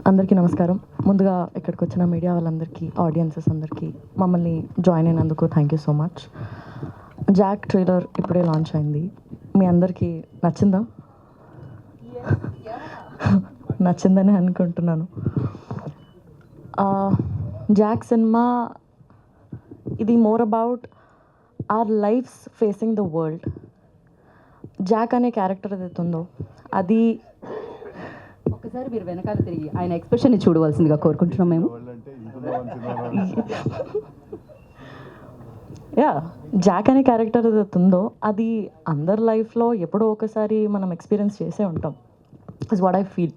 అందరికీ నమస్కారం. ముందుగా ఇక్కడికి వచ్చిన మీడియా వాళ్ళందరికీ, ఆడియన్సెస్ అందరికీ మమ్మల్ని జాయిన్ అయినందుకు thank you so much. Jack trailer ఇప్పుడే లాంచ్ అయింది. మీ అందరికీ నచ్చిందా? నచ్చిందని అనుకుంటున్నాను. జాక్ సినిమా ఇది more about our lives facing the world. Jack అనే క్యారెక్టర్ ఏదైతే ఉందో అది ఒకసారి మీరు వెనకాల తిరిగి ఆయన ఎక్స్ప్రెషన్ని చూడవలసిందిగా కోరుకుంటున్నాం మేము. జాక్ అనే క్యారెక్టర్ ఏదైతే ఉందో అది అందరి లైఫ్లో ఎప్పుడో ఒకసారి మనం ఎక్స్పీరియన్స్ చేసే ఉంటాం. Is what I feel.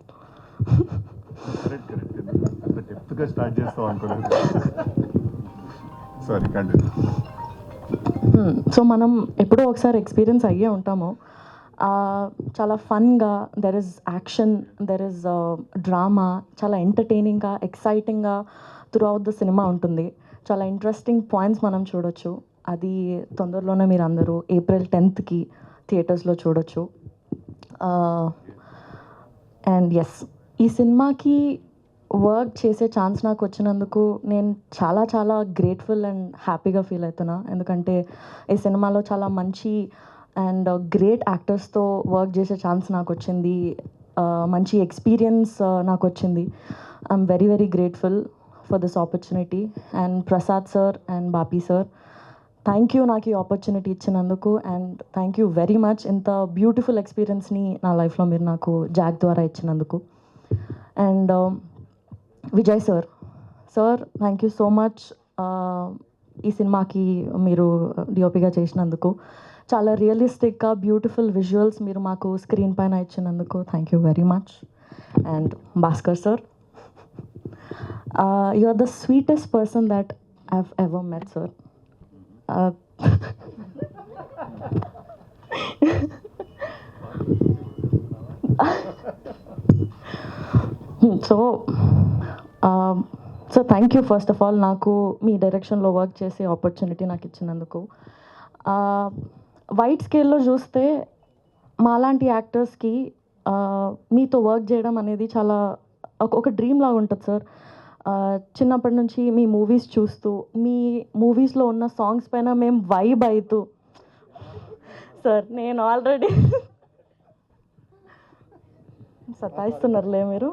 So మనం ఎప్పుడో ఒకసారి ఎక్స్పీరియన్స్ అయ్యే ఉంటాము. చాలా ఫన్గా, there is action, there is drama, చాలా ఎంటర్టైనింగ్గా, ఎక్సైటింగ్గా త్రూ అవుట్ ద సినిమా ఉంటుంది. చాలా ఇంట్రెస్టింగ్ పాయింట్స్ మనం చూడొచ్చు. అది తొందరలోనే మీరు అందరూ April 10th థియేటర్స్లో చూడొచ్చు. అండ్ ఎస్, ఈ సినిమాకి వర్క్ చేసే ఛాన్స్ నాకు వచ్చినందుకు నేను చాలా చాలా గ్రేట్ఫుల్ అండ్ హ్యాపీగా ఫీల్ అవుతున్నా. ఎందుకంటే ఈ సినిమాలో చాలా మంచి అండ్ గ్రేట్ యాక్టర్స్తో వర్క్ చేసే ఛాన్స్ నాకు వచ్చింది. మంచి ఎక్స్పీరియన్స్ నాకు వచ్చింది. I'm very very grateful for this opportunity. And Prasad sir and Bapi sir, thank you నాకు ఈ ఆపర్చునిటీ ఇచ్చినందుకు. And thank you very much ఇంత బ్యూటిఫుల్ ఎక్స్పీరియన్స్ని నా లైఫ్లో మీరు నాకు జాక్ ద్వారా ఇచ్చినందుకు. And Vijay sir, thank you so much ఈ సినిమాకి మీరు డిఓపిగా చేసినందుకు. చాలా రియలిస్టిక్గా బ్యూటిఫుల్ విజువల్స్ మీరు మాకు స్క్రీన్ పైన ఇచ్చినందుకు thank you very much. And Bhaskar sir, you are the sweetest person that I have ever met sir. So thank you first of all నాకు మీ డైరెక్షన్లో వర్క్ చేసే ఆపర్చునిటీ నాకు ఇచ్చినందుకు. వైడ్ స్కేల్లో చూస్తే మాలాంటి యాక్టర్స్కి మీతో వర్క్ చేయడం అనేది చాలా ఒక డ్రీమ్ లాగా ఉంటుంది సార్. చిన్నప్పటి నుంచి మీ మూవీస్ చూస్తూ, మీ మూవీస్లో ఉన్న సాంగ్స్ పైన మేము వైబ్ అవుతూ, సార్ నేను ఆల్రెడీ సతాయిస్తున్నారులే మీరు.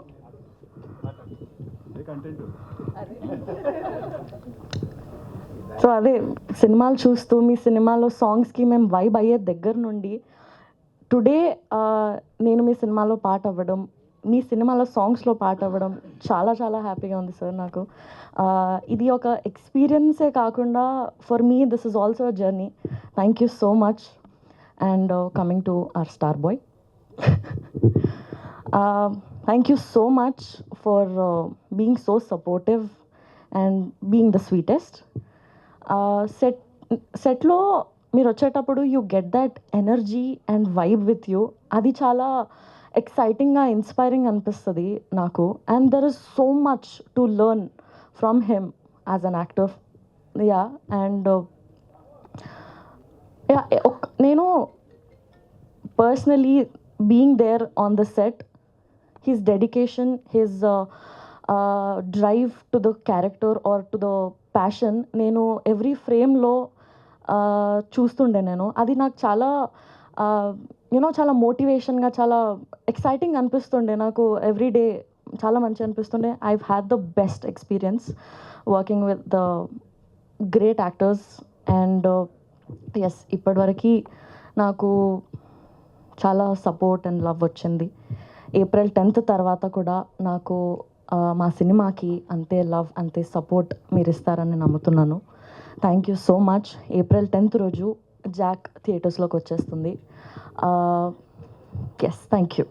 సో అదే సినిమాలు చూస్తూ మీ సినిమాలో సాంగ్స్కి మేము వైబ్ అయ్యే దగ్గర నుండి టుడే నేను మీ సినిమాలో పాట అవ్వడం, మీ సినిమాలో సాంగ్స్లో పాట అవ్వడం చాలా చాలా హ్యాపీగా ఉంది సార్ నాకు. ఇది ఒక ఎక్స్పీరియన్సే కాకుండా for me this is also a journey. Thank you so much. And coming to our star boy, thank you so much for being so supportive and being the sweetest. సెట్లో మీరు వచ్చేటప్పుడు you get that energy and vibe with you. అది చాలా ఎక్సైటింగ్గా, inspiring అనిపిస్తుంది నాకు. And there is so much to learn from him as an actor. And నేను personally being there on the set, his dedication, his drive to the character or to the passion, నేను every ఫ్రేమ్లో చూస్తుండే. అది నాకు చాలా చాలా మోటివేషన్గా, చాలా exciting అనిపిస్తుండే నాకు. ఎవ్రీ డే చాలా మంచి అనిపిస్తుండే. I had the best experience working with the great actors. And yes, ఇప్పటివరకు నాకు చాలా సపోర్ట్ అండ్ లవ్ వచ్చింది. April 10th తర్వాత కూడా నాకు మా సినిమాకి అంతే లవ్, అంతే సపోర్ట్ మీరు ఇస్తారని నమ్ముతున్నాను. Thank you so much. April 10th రోజు జాక్ థియేటర్స్లోకి వచ్చేస్తుంది. Yes, thank you.